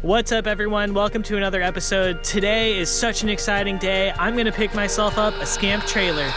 What's up, everyone? Welcome to another episode. Today is such an exciting day. I'm gonna pick myself up a Scamp trailer.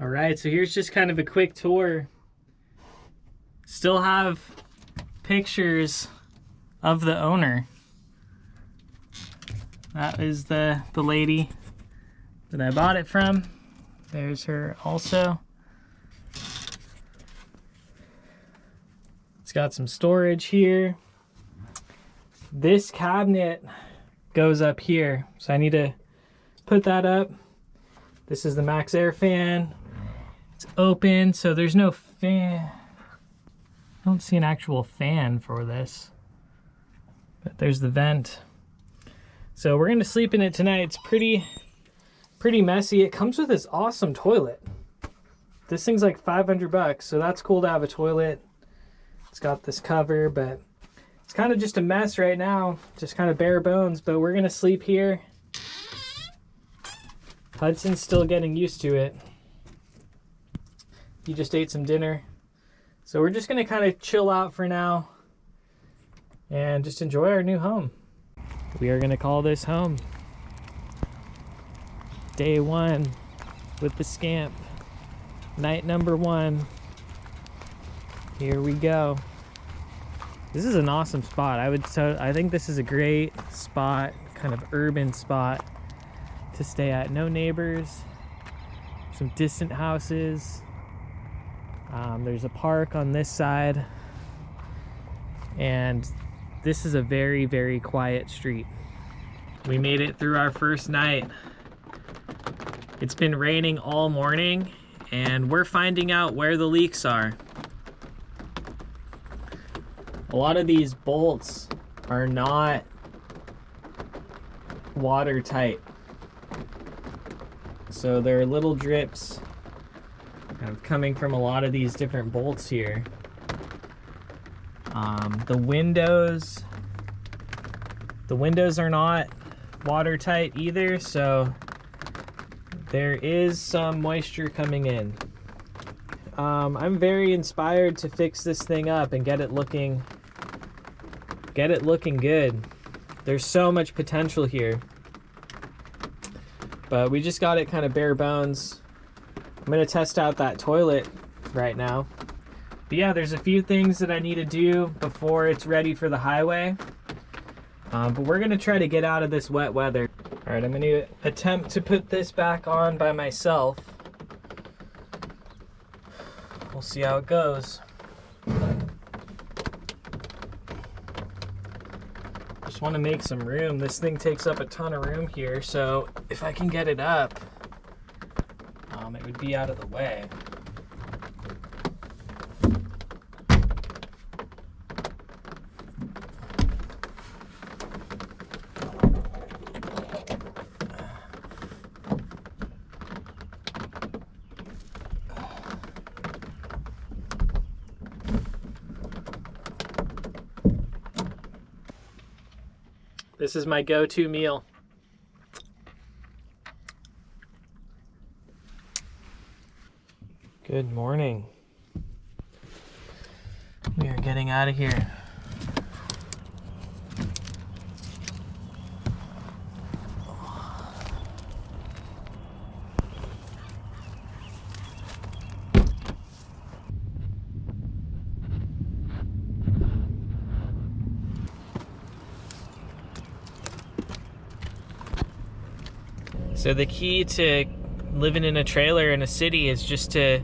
All right, so here's just kind of a quick tour. Still have pictures of the owner. That is the lady that I bought it from. There's her also. It's got some storage here. This cabinet goes up here, so I need to put that up. This is the max air fan. It's open, so there's no fan. I don't see an actual fan for this, but there's the vent. So we're gonna sleep in it tonight. It's pretty messy. It comes with this awesome toilet. This thing's like 500 bucks, so that's cool to have a toilet. It's got this cover, but it's kind of just a mess right now. Just kind of bare bones, but we're gonna sleep here. Hudson's still getting used to it. He just ate some dinner. So we're just gonna kind of chill out for now and just enjoy our new home. We are gonna call this home. Day one with the Scamp. Night number one. Here we go. This is an awesome spot. I think this is a great spot, kind of urban spot to stay at. No neighbors, some distant houses. There's a park on this side, and this is a very, very quiet street. We made it through our first night. It's been raining all morning, and we're finding out where the leaks are. A lot of these bolts are not watertight. So there are little drips kind of coming from a lot of these different bolts here. The windows are not watertight either, so there is some moisture coming in. I'm very inspired to fix this thing up and get it looking good. There's so much potential here. But we just got it kind of bare bones. I'm gonna test out that toilet right now. But yeah, there's a few things that I need to do before it's ready for the highway. But we're gonna try to get out of this wet weather. All right, I'm gonna attempt to put this back on by myself. We'll see how it goes. Just want to make some room. This thing takes up a ton of room here, so if I can get it up, it would be out of the way. This is my go-to meal. Good morning. We are getting out of here. So the key to living in a trailer in a city is just to,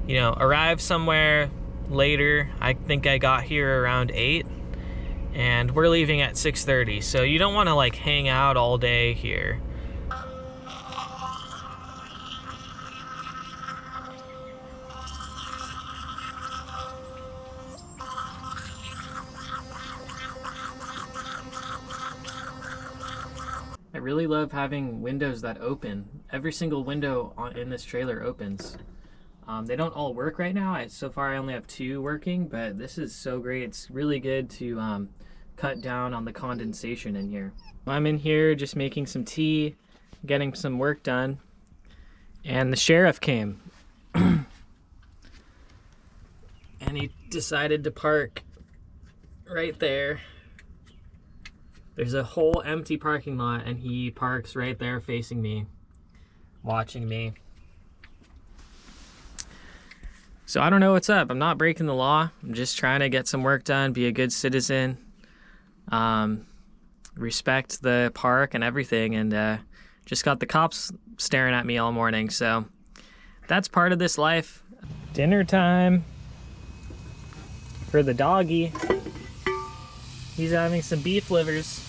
you know, arrive somewhere later. I think I got here around 8, and we're leaving at 6:30. So you don't want to like hang out all day here. I really love having windows that open. Every single window in this trailer opens. They don't all work right now. So far I only have 2 working, but this is so great. It's really good to cut down on the condensation in here. I'm in here just making some tea, getting some work done, and the sheriff came. And he decided to park right there. There's a whole empty parking lot, and he parks right there facing me, watching me. So I don't know what's up. I'm not breaking the law. I'm just trying to get some work done, be a good citizen, respect the park and everything, and just got the cops staring at me all morning. So that's part of this life. Dinner time for the doggy. He's having some beef livers.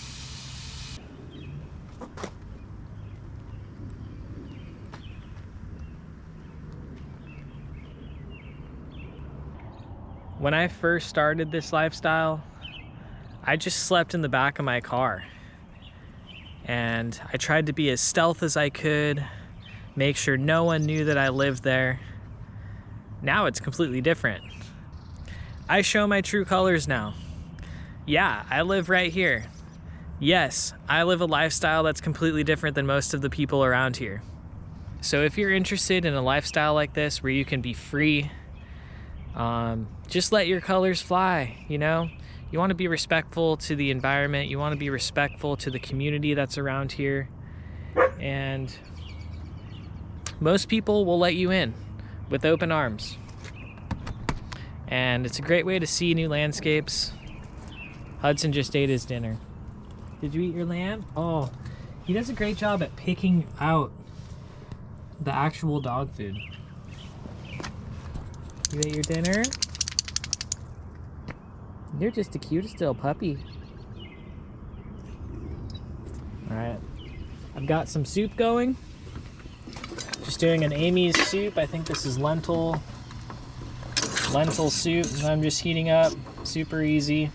When I first started this lifestyle, I just slept in the back of my car. And I tried to be as stealth as I could, make sure no one knew that I lived there. Now it's completely different. I show my true colors now. Yeah, I live right here. Yes, I live a lifestyle that's completely different than most of the people around here. So if you're interested in a lifestyle like this where you can be free, just let your colors fly, you know? You want to be respectful to the environment. You want to be respectful to the community that's around here. And most people will let you in with open arms. And it's a great way to see new landscapes. Hudson just ate his dinner. Did you eat your lamb? Oh, he does a great job at picking out the actual dog food. You ate your dinner? You're just the cutest little puppy. All right, I've got some soup going. Just doing an Amy's soup. I think this is lentil soup. And I'm just heating up, super easy.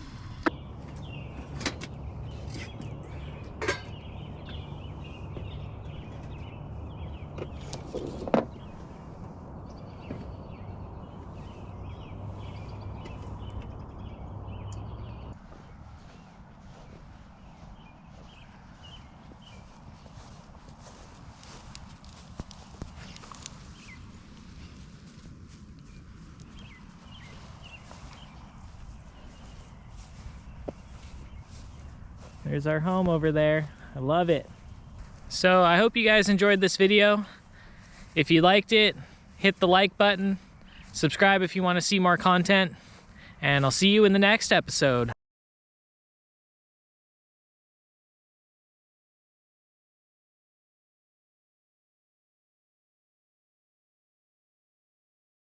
There's our home over there. I love it. So I hope you guys enjoyed this video. If you liked it, hit the like button, subscribe if you want to see more content, and I'll see you in the next episode.